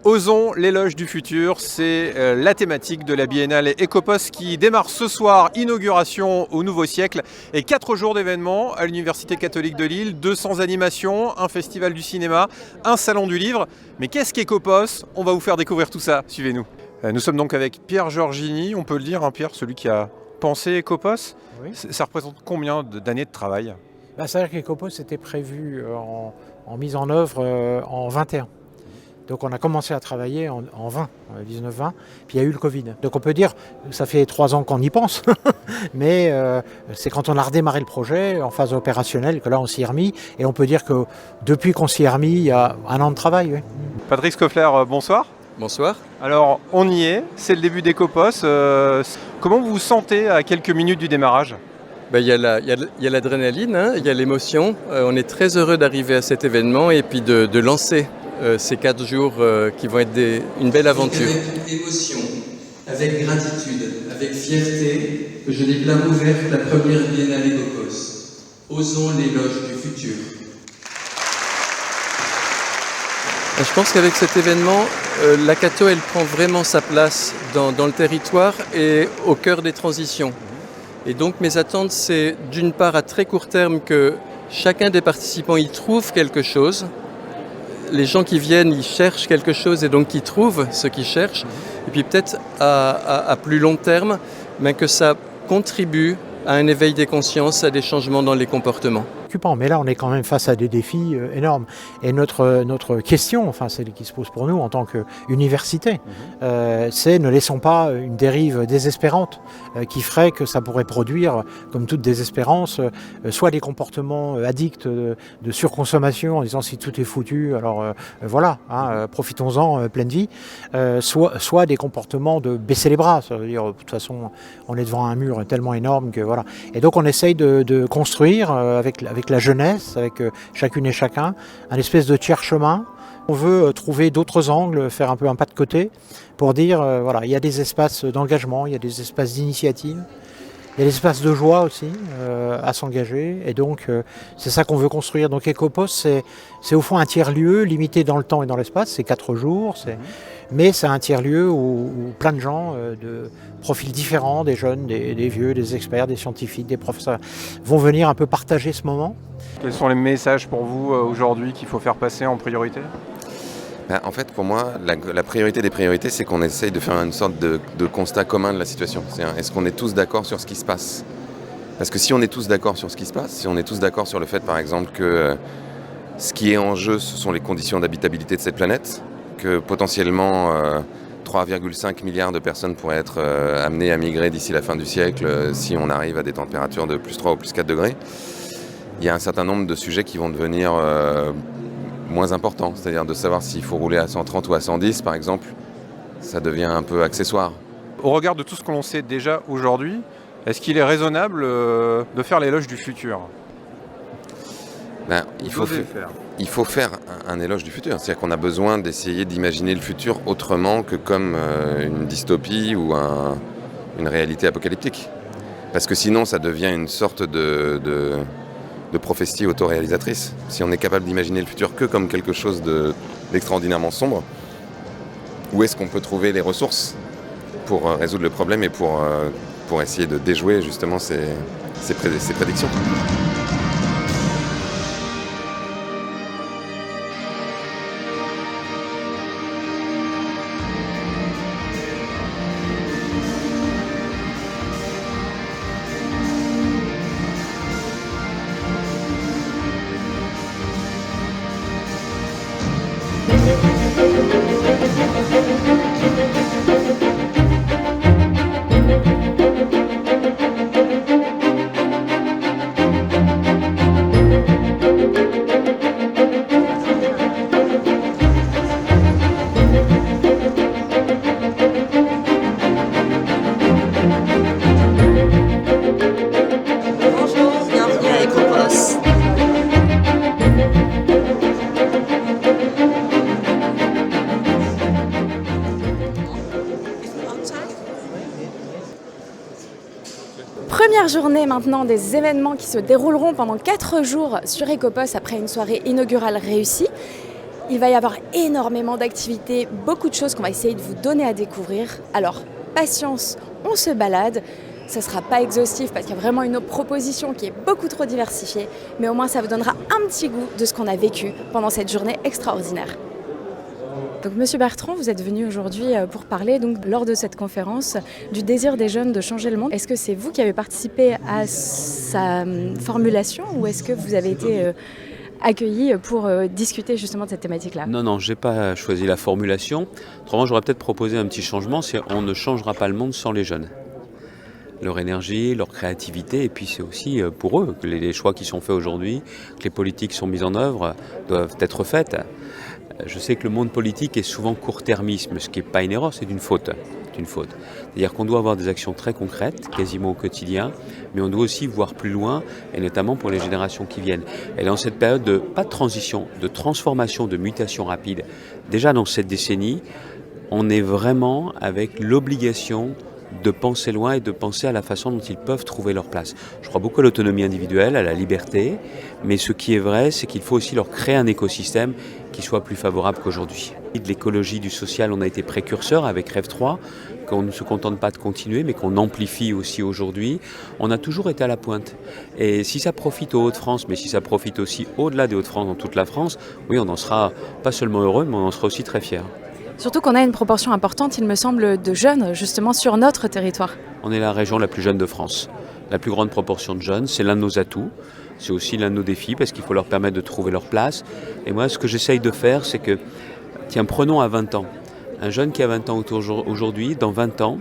Osons l'éloge du futur, c'est la thématique de la Biennale Ecopos qui démarre ce soir, inauguration au nouveau siècle et 4 jours d'événements à l'Université catholique de Lille, 200 animations, un festival du cinéma, un salon du livre. Mais qu'est-ce qu'Ecopos? On va vous faire découvrir tout ça, suivez-nous. Nous sommes donc avec Pierre Giorgini, on peut le dire, hein, Pierre, celui qui a pensé Ecopos. Oui. Ça représente combien d'années de travail? C'est-à-dire qu'Ecopos était prévu en mise en œuvre en 21. Donc on a commencé à travailler en 20, 19-20, puis il y a eu le Covid. Donc on peut dire que ça fait 3 ans qu'on y pense, mais c'est quand on a redémarré le projet en phase opérationnelle que là on s'y est remis. Et on peut dire que depuis qu'on s'y est remis, il y a 1 an de travail. Oui. Patrick Scoffler, bonsoir. Bonsoir. Alors on y est, c'est le début d'Ecopos. Comment vous vous sentez à quelques minutes du démarrage? Il y a l'adrénaline, hein, il y a l'émotion. On est très heureux d'arriver à cet événement et puis de lancer ces 4 jours qui vont être une belle aventure. Avec émotion, avec gratitude, avec fierté, que je déclare ouverte la première Biennale Ecopos. Osons l'éloge du futur. Je pense qu'avec cet événement, la Cato elle prend vraiment sa place dans le territoire et au cœur des transitions. Et donc mes attentes, c'est d'une part à très court terme que chacun des participants y trouve quelque chose. Les gens qui viennent, ils cherchent quelque chose et donc ils trouvent ce qu'ils cherchent. Et puis peut-être à plus long terme, que ça contribue à un éveil des consciences, à des changements dans les comportements. Mais là on est quand même face à des défis énormes. Et notre question, celle qui se pose pour nous en tant qu'université, c'est ne laissons pas une dérive désespérante qui ferait que ça pourrait produire, comme toute désespérance, soit des comportements addicts de surconsommation en disant si tout est foutu, alors profitons-en, pleine vie, soit des comportements de baisser les bras, ça veut dire de toute façon on est devant un mur tellement énorme que voilà. Et donc on essaye de construire avec la jeunesse, avec chacune et chacun, un espèce de tiers chemin. On veut trouver d'autres angles, faire un peu un pas de côté pour dire, il y a des espaces d'engagement, il y a des espaces d'initiative, il y a des espaces de joie aussi à s'engager. Et donc, c'est ça qu'on veut construire. Donc Ecopos, c'est au fond un tiers-lieu limité dans le temps et dans l'espace, c'est 4 jours, mais c'est un tiers-lieu où plein de gens de profils différents, des jeunes, des vieux, des experts, des scientifiques, des professeurs, vont venir un peu partager ce moment. Quels sont les messages pour vous aujourd'hui qu'il faut faire passer en priorité? En fait, pour moi, la priorité des priorités, c'est qu'on essaye de faire une sorte de constat commun de la situation. Est-ce qu'on est tous d'accord sur ce qui se passe? Parce que si on est tous d'accord sur ce qui se passe, si on est tous d'accord sur le fait, par exemple, que ce qui est en jeu, ce sont les conditions d'habitabilité de cette planète, que potentiellement 3,5 milliards de personnes pourraient être amenées à migrer d'ici la fin du siècle si on arrive à des températures de plus 3 ou plus 4 degrés, il y a un certain nombre de sujets qui vont devenir moins importants. C'est-à-dire de savoir s'il faut rouler à 130 ou à 110, par exemple, ça devient un peu accessoire. Au regard de tout ce que l'on sait déjà aujourd'hui, est-ce qu'il est raisonnable de faire l'éloge du futur? Il faut faire un éloge du futur. C'est-à-dire qu'on a besoin d'essayer d'imaginer le futur autrement que comme une dystopie ou une réalité apocalyptique. Parce que sinon, ça devient une sorte de prophétie autoréalisatrice. Si on est capable d'imaginer le futur que comme quelque chose d'extraordinairement sombre, où est-ce qu'on peut trouver les ressources pour résoudre le problème et pour essayer de déjouer justement ces prédictions? Première journée maintenant des événements qui se dérouleront pendant 4 jours sur Ecopos après une soirée inaugurale réussie. Il va y avoir énormément d'activités, beaucoup de choses qu'on va essayer de vous donner à découvrir. Alors, patience, on se balade. Ce ne sera pas exhaustif parce qu'il y a vraiment une proposition qui est beaucoup trop diversifiée, mais au moins ça vous donnera un petit goût de ce qu'on a vécu pendant cette journée extraordinaire. Donc, Monsieur Bertrand, vous êtes venu aujourd'hui pour parler, donc, lors de cette conférence, du désir des jeunes de changer le monde. Est-ce que c'est vous qui avez participé à sa formulation ou est-ce que vous avez été accueilli pour discuter justement de cette thématique-là? Non, je n'ai pas choisi la formulation. Autrement, j'aurais peut-être proposé un petit changement, c'est on ne changera pas le monde sans les jeunes. Leur énergie, leur créativité, et puis c'est aussi pour eux que les choix qui sont faits aujourd'hui, que les politiques sont mises en œuvre, doivent être faites. Je sais que le monde politique est souvent court-termisme, ce qui n'est pas une erreur, c'est une faute. C'est-à-dire qu'on doit avoir des actions très concrètes, quasiment au quotidien, mais on doit aussi voir plus loin, et notamment pour les générations qui viennent. Et dans cette période de, pas de transition, de transformation, de mutation rapide, déjà dans cette décennie, on est vraiment avec l'obligation de penser loin et de penser à la façon dont ils peuvent trouver leur place. Je crois beaucoup à l'autonomie individuelle, à la liberté, mais ce qui est vrai, c'est qu'il faut aussi leur créer un écosystème qui soit plus favorable qu'aujourd'hui. De l'écologie, du social, on a été précurseur avec Rêve 3, qu'on ne se contente pas de continuer, mais qu'on amplifie aussi aujourd'hui. On a toujours été à la pointe. Et si ça profite aux Hauts-de-France, mais si ça profite aussi au-delà des Hauts-de-France, dans toute la France, oui, on en sera pas seulement heureux, mais on en sera aussi très fiers. Surtout qu'on a une proportion importante, il me semble, de jeunes justement sur notre territoire. On est la région la plus jeune de France. La plus grande proportion de jeunes, c'est l'un de nos atouts. C'est aussi l'un de nos défis parce qu'il faut leur permettre de trouver leur place. Et moi, ce que j'essaye de faire, c'est que, tiens, prenons à 20 ans. Un jeune qui a 20 ans aujourd'hui, dans 20 ans,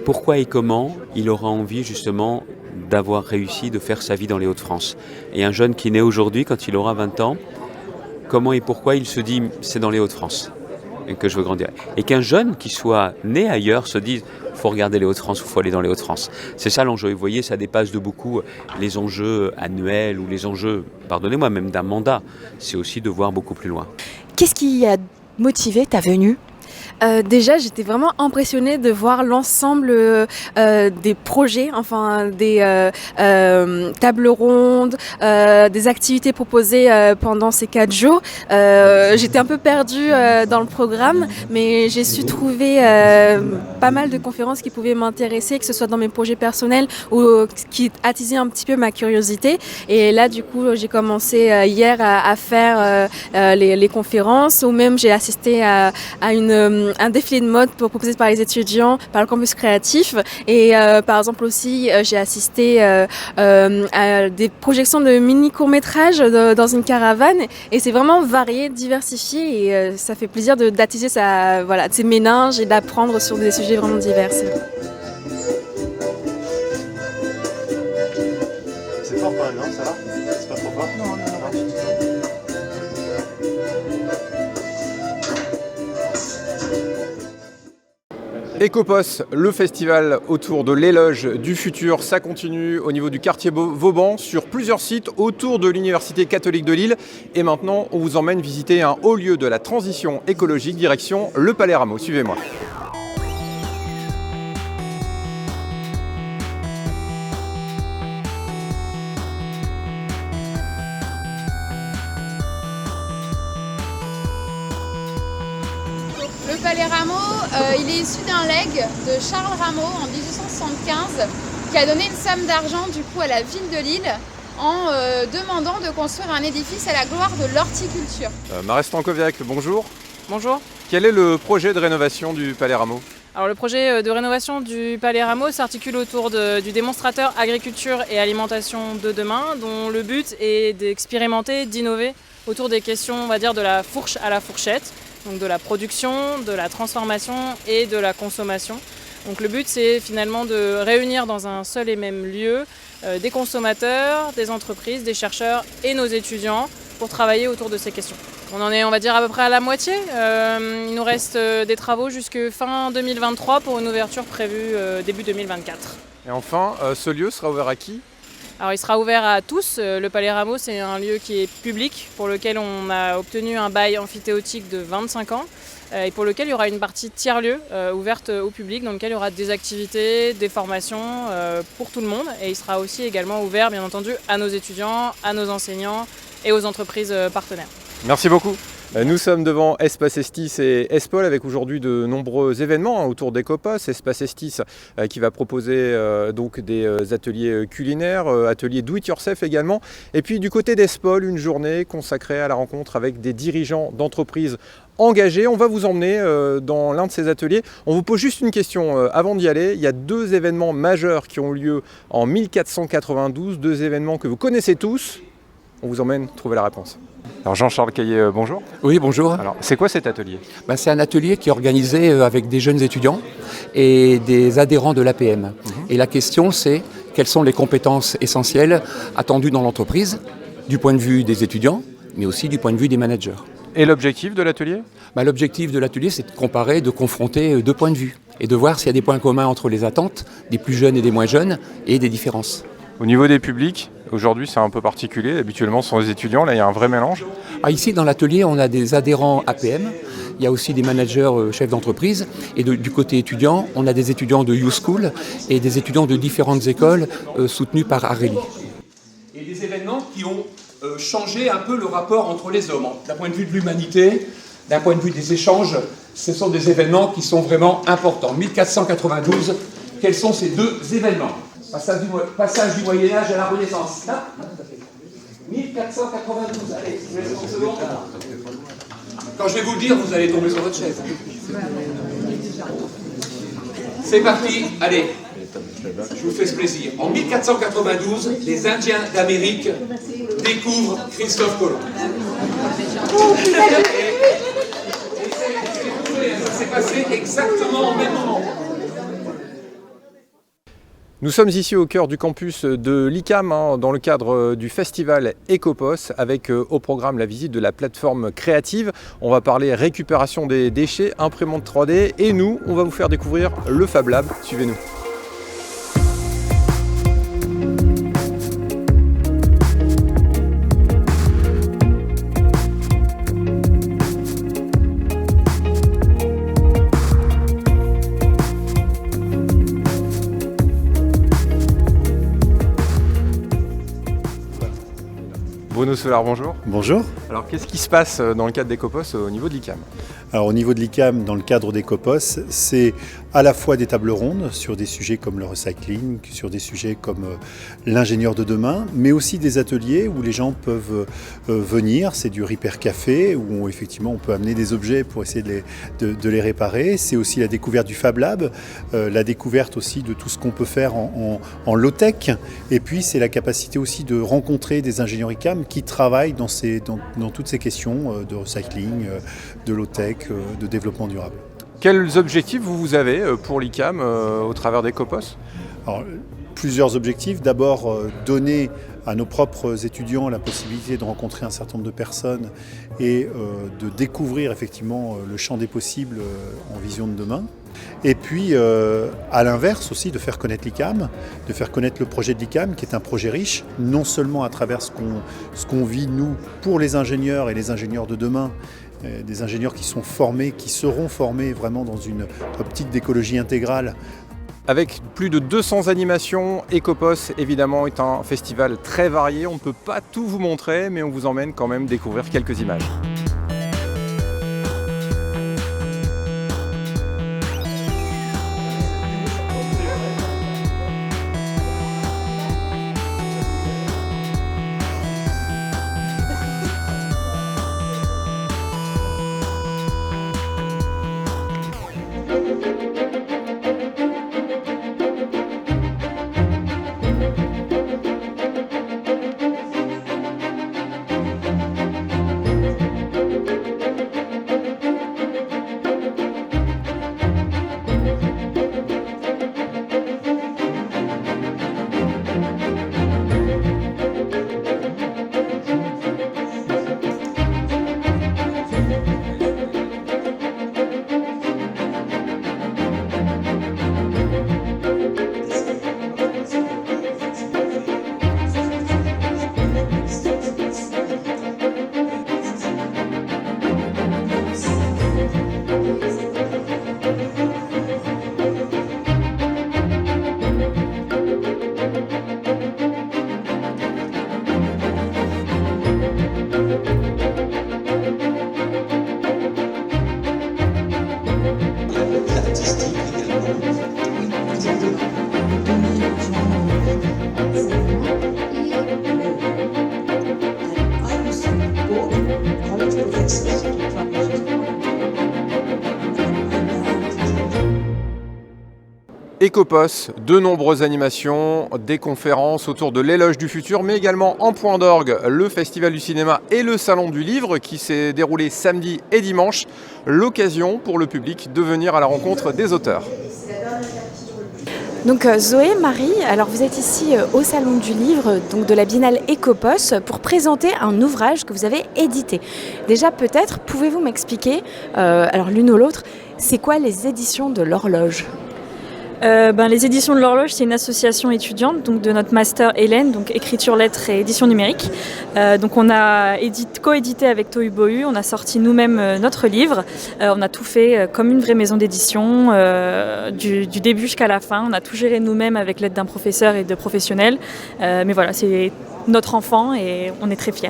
pourquoi et comment il aura envie justement d'avoir réussi, de faire sa vie dans les Hauts-de-France. Et un jeune qui naît aujourd'hui, quand il aura 20 ans, comment et pourquoi il se dit c'est dans les Hauts-de-France que je veux grandir. Et qu'un jeune qui soit né ailleurs se dise il faut regarder les Hauts-de-France ou il faut aller dans les Hauts-de-France. C'est ça l'enjeu. Et vous voyez, ça dépasse de beaucoup les enjeux annuels ou les enjeux, pardonnez-moi, même d'un mandat. C'est aussi de voir beaucoup plus loin. Qu'est-ce qui a motivé ta venue ? Déjà, j'étais vraiment impressionnée de voir l'ensemble des projets, enfin des tables rondes, des activités proposées pendant ces 4 jours. J'étais un peu perdue dans le programme, mais j'ai su trouver pas mal de conférences qui pouvaient m'intéresser, que ce soit dans mes projets personnels ou qui attisaient un petit peu ma curiosité. Et là, du coup, j'ai commencé hier à faire les conférences, ou même j'ai assisté à un défilé de mode proposé par les étudiants, par le campus créatif. Et par exemple aussi, j'ai assisté à des projections de mini-courts-métrages dans une caravane. Et c'est vraiment varié, diversifié. Et ça fait plaisir d'attiser ses méninges et d'apprendre sur des sujets vraiment divers. C'est fort quand même, non? Ça va? C'est pas trop fort? Non. Ecopos, le festival autour de l'éloge du futur, ça continue au niveau du quartier Vauban sur plusieurs sites autour de l'Université catholique de Lille. Et maintenant, on vous emmène visiter un haut lieu de la transition écologique, direction le Palais Rameau. Suivez-moi. Le Palais Rameau, il est issu d'un legs de Charles Rameau en 1875 qui a donné une somme d'argent du coup à la ville de Lille en demandant de construire un édifice à la gloire de l'horticulture. Marès Stankoviak, bonjour. Bonjour. Quel est le projet de rénovation du Palais Rameau ? Alors le projet de rénovation du Palais Rameau s'articule autour du démonstrateur agriculture et alimentation de demain, dont le but est d'expérimenter, d'innover autour des questions, on va dire, de la fourche à la fourchette. Donc de la production, de la transformation et de la consommation. Donc le but, c'est finalement de réunir dans un seul et même lieu des consommateurs, des entreprises, des chercheurs et nos étudiants pour travailler autour de ces questions. On en est, on va dire, à peu près à la moitié. Il nous reste des travaux jusque fin 2023 pour une ouverture prévue début 2024. Et enfin, ce lieu sera ouvert à qui ? Alors il sera ouvert à tous. Le Palais Rameau, c'est un lieu qui est public, pour lequel on a obtenu un bail amphithéotique de 25 ans et pour lequel il y aura une partie tiers-lieu ouverte au public, dans lequel il y aura des activités, des formations pour tout le monde. Et il sera aussi également ouvert, bien entendu, à nos étudiants, à nos enseignants et aux entreprises partenaires. Merci beaucoup. Nous sommes devant Espace Estis et Espol avec aujourd'hui de nombreux événements autour d'Ecopos. Espace Estis qui va proposer donc des ateliers culinaires, ateliers do-it-yourself également. Et puis du côté d'Espol, une journée consacrée à la rencontre avec des dirigeants d'entreprises engagés. On va vous emmener dans l'un de ces ateliers. On vous pose juste une question avant d'y aller. Il y a 2 événements majeurs qui ont eu lieu en 1492, 2 événements que vous connaissez tous. On vous emmène trouver la réponse. Alors Jean-Charles Caillet, bonjour. Oui, bonjour. Alors, c'est quoi cet atelier ? C'est un atelier qui est organisé avec des jeunes étudiants et des adhérents de l'APM. Et la question, c'est quelles sont les compétences essentielles attendues dans l'entreprise, du point de vue des étudiants, mais aussi du point de vue des managers. Et l'objectif de l'atelier ? L'objectif de l'atelier, c'est de comparer, de confronter 2 points de vue et de voir s'il y a des points communs entre les attentes des plus jeunes et des moins jeunes et des différences. Au niveau des publics, aujourd'hui c'est un peu particulier. Habituellement ce sont les étudiants, là il y a un vrai mélange. Ici dans l'atelier, on a des adhérents APM, il y a aussi des managers chefs d'entreprise et du côté étudiant, on a des étudiants de You School et des étudiants de différentes écoles soutenus par Areli. Et des événements qui ont changé un peu le rapport entre les hommes. D'un point de vue de l'humanité, d'un point de vue des échanges, ce sont des événements qui sont vraiment importants. 1492, quels sont ces 2 événements ? Passage du Moyen-Âge à la Renaissance. 1492, allez, je vous laisse 30 secondes. Quand je vais vous le dire, vous allez tomber sur votre chaise. C'est parti, allez, je vous fais ce plaisir. En 1492, les Indiens d'Amérique découvrent Christophe Colomb. Ça s'est passé exactement au même moment. Nous sommes ici au cœur du campus de l'ICAM dans le cadre du festival Ecopos avec au programme la visite de la plateforme créative. On va parler récupération des déchets, imprimante 3D et nous, on va vous faire découvrir le Fab Lab. Suivez-nous. Bruno Solar, bonjour. Bonjour. Alors qu'est-ce qui se passe dans le cadre d'Ecopos au niveau de l'ICAM ? Alors au niveau de l'ICAM, dans le cadre d'Ecopos, c'est à la fois des tables rondes sur des sujets comme le recycling, sur des sujets comme l'ingénieur de demain, mais aussi des ateliers où les gens peuvent venir. C'est du repair café où effectivement on peut amener des objets pour essayer de les réparer. C'est aussi la découverte du Fab Lab, la découverte aussi de tout ce qu'on peut faire en low-tech. Et puis c'est la capacité aussi de rencontrer des ingénieurs ICAM qui travaillent dans toutes ces questions de recycling, de low-tech, de développement durable. Quels objectifs vous avez pour l'ICAM au travers d'Ecopos ? Alors, plusieurs objectifs. D'abord, donner à nos propres étudiants la possibilité de rencontrer un certain nombre de personnes et de découvrir effectivement le champ des possibles en vision de demain. Et puis, à l'inverse aussi, de faire connaître l'ICAM, de faire connaître le projet de l'ICAM, qui est un projet riche, non seulement à travers ce qu'on vit, nous, pour les ingénieurs et les ingénieurs de demain, des ingénieurs qui sont formés, qui seront formés vraiment dans une optique d'écologie intégrale. Avec plus de 200 animations, Ecopos évidemment est un festival très varié. On ne peut pas tout vous montrer, mais on vous emmène quand même découvrir quelques images. Ecopos, de nombreuses animations, des conférences autour de l'éloge du futur, mais également en point d'orgue, le Festival du cinéma et le Salon du livre qui s'est déroulé samedi et dimanche. L'occasion pour le public de venir à la rencontre des auteurs. Donc Zoé, Marie, alors vous êtes ici au Salon du Livre, donc de la Biennale Ecopos, pour présenter un ouvrage que vous avez édité. Déjà peut-être, pouvez-vous m'expliquer, alors l'une ou l'autre, c'est quoi les éditions de l'Horloge ? Les éditions de l'Horloge, c'est une association étudiante donc de notre master Hélène, donc écriture, lettres et édition numérique. Donc on a coédité avec Tohu Bohu, on a sorti nous-mêmes notre livre. On a tout fait comme une vraie maison d'édition, du début jusqu'à la fin. On a tout géré nous-mêmes avec l'aide d'un professeur et de professionnels. Mais voilà, c'est notre enfant et on est très fiers.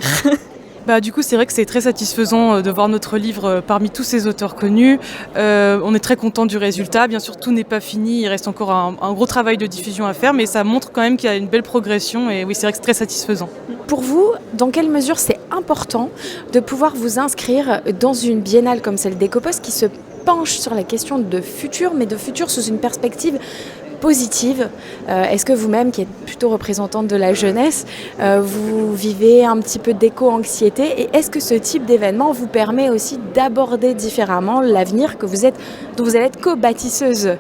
Du coup, c'est vrai que c'est très satisfaisant de voir notre livre parmi tous ces auteurs connus. On est très content du résultat. Bien sûr, tout n'est pas fini. Il reste encore un gros travail de diffusion à faire, mais ça montre quand même qu'il y a une belle progression. Et oui, c'est vrai que c'est très satisfaisant. Pour vous, dans quelle mesure c'est important de pouvoir vous inscrire dans une biennale comme celle d'Ecopos qui se penche sur la question de futur, mais de futur sous une perspective positive. Est-ce que vous-même, qui êtes plutôt représentante de la jeunesse, vous vivez un petit peu d'éco-anxiété et est-ce que ce type d'événement vous permet aussi d'aborder différemment l'avenir dont vous allez être co-bâtisseuse ?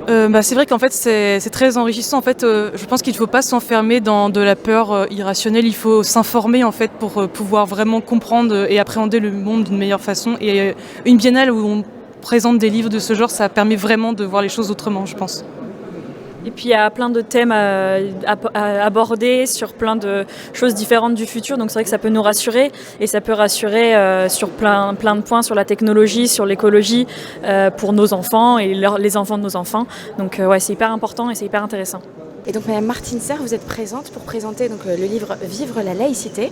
C'est vrai qu'en fait c'est très enrichissant. En fait, je pense qu'il ne faut pas s'enfermer dans de la peur irrationnelle. Il faut s'informer en fait pour pouvoir vraiment comprendre et appréhender le monde d'une meilleure façon. Et une biennale où on présente des livres de ce genre, ça permet vraiment de voir les choses autrement, je pense. Et puis il y a plein de thèmes à aborder sur plein de choses différentes du futur, donc c'est vrai que ça peut nous rassurer et ça peut rassurer sur plein de points, sur la technologie, sur l'écologie pour nos enfants et les enfants de nos enfants. Donc c'est hyper important et c'est hyper intéressant. Et donc Madame Martine Serre, vous êtes présente pour présenter donc, le livre Vivre la laïcité.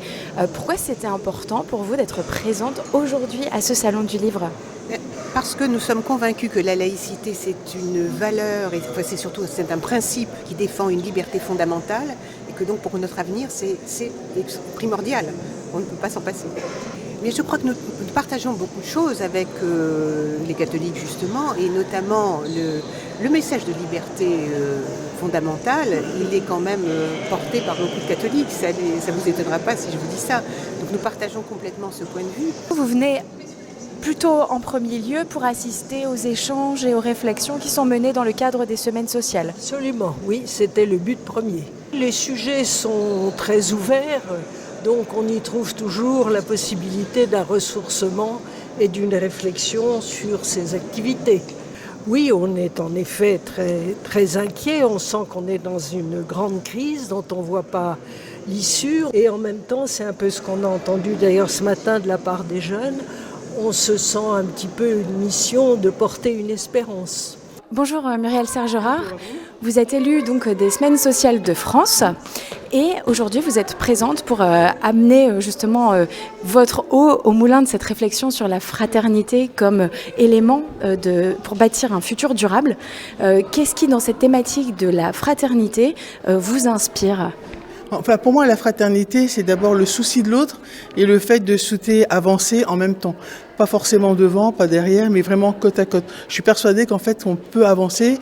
Pourquoi c'était important pour vous d'être présente aujourd'hui à ce Salon du Livre ? Parce que nous sommes convaincus que la laïcité c'est une valeur et c'est un principe qui défend une liberté fondamentale et que donc pour notre avenir c'est primordial, on ne peut pas s'en passer. Mais je crois que nous partageons beaucoup de choses avec les catholiques justement et notamment le message de liberté fondamentale, il est quand même porté par beaucoup de catholiques, ça ne vous étonnera pas si je vous dis ça. Donc nous partageons complètement ce point de vue. Vous venez plutôt en premier lieu pour assister aux échanges et aux réflexions qui sont menées dans le cadre des semaines sociales. Absolument, oui, c'était le but premier. Les sujets sont très ouverts, donc on y trouve toujours la possibilité d'un ressourcement et d'une réflexion sur ces activités. Oui, on est en effet très, très inquiet, on sent qu'on est dans une grande crise dont on ne voit pas l'issue et en même temps, c'est un peu ce qu'on a entendu d'ailleurs ce matin de la part des jeunes, on se sent un petit peu une mission de porter une espérance. Bonjour Muriel Sergerard, vous êtes élue donc des Semaines sociales de France et aujourd'hui vous êtes présente pour amener justement votre eau au moulin de cette réflexion sur la fraternité comme élément pour bâtir un futur durable. Qu'est-ce qui dans cette thématique de la fraternité vous inspire ? Enfin, pour moi, la fraternité, c'est d'abord le souci de l'autre et le fait de souhaiter avancer en même temps. Pas forcément devant, pas derrière, mais vraiment côte à côte. Je suis persuadée qu'en fait, on peut avancer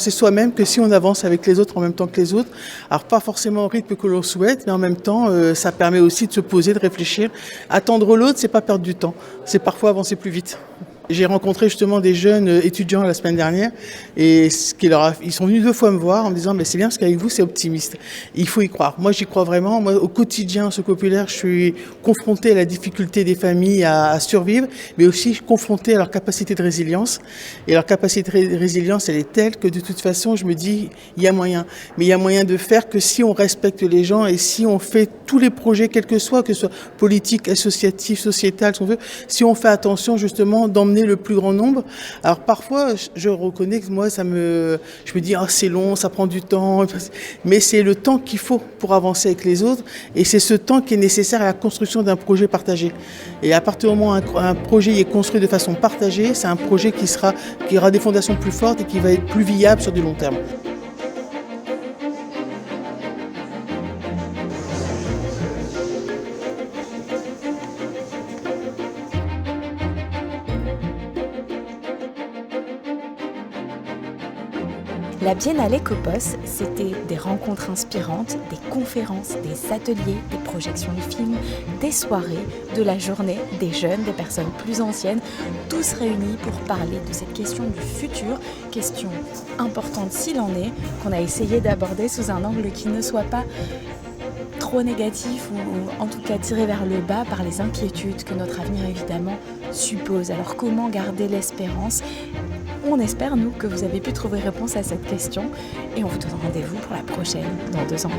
soi-même que si on avance avec les autres en même temps que les autres. Alors pas forcément au rythme que l'on souhaite, mais en même temps, ça permet aussi de se poser, de réfléchir. Attendre l'autre, c'est pas perdre du temps, c'est parfois avancer plus vite. J'ai rencontré justement des jeunes étudiants la semaine dernière et ils sont venus 2 fois me voir en me disant mais c'est bien parce qu'avec vous c'est optimiste. Il faut y croire. Moi j'y crois vraiment. Moi au quotidien, ce populaire, je suis confrontée à la difficulté des familles à survivre, mais aussi confrontée à leur capacité de résilience. Et leur capacité de résilience, elle est telle que de toute façon, je me dis il y a moyen. Mais il y a moyen de faire que si on respecte les gens et si on fait tous les projets, quels que ce soit politique, associatif, sociétal, si on veut, si on fait attention justement d'emmener le plus grand nombre. Alors parfois, je reconnais que moi, je me dis c'est long, ça prend du temps, mais c'est le temps qu'il faut pour avancer avec les autres et c'est ce temps qui est nécessaire à la construction d'un projet partagé. Et à partir du moment où un projet est construit de façon partagée, c'est un projet qui aura des fondations plus fortes et qui va être plus viable sur du long terme. La Biennale Ecopos, c'était des rencontres inspirantes, des conférences, des ateliers, des projections de films, des soirées, de la journée, des jeunes, des personnes plus anciennes, tous réunis pour parler de cette question du futur, question importante s'il en est, qu'on a essayé d'aborder sous un angle qui ne soit pas trop négatif ou en tout cas tiré vers le bas par les inquiétudes que notre avenir évidemment suppose. Alors comment garder l'espérance ? On espère, nous, que vous avez pu trouver réponse à cette question et on vous donne rendez-vous pour la prochaine dans 2 ans.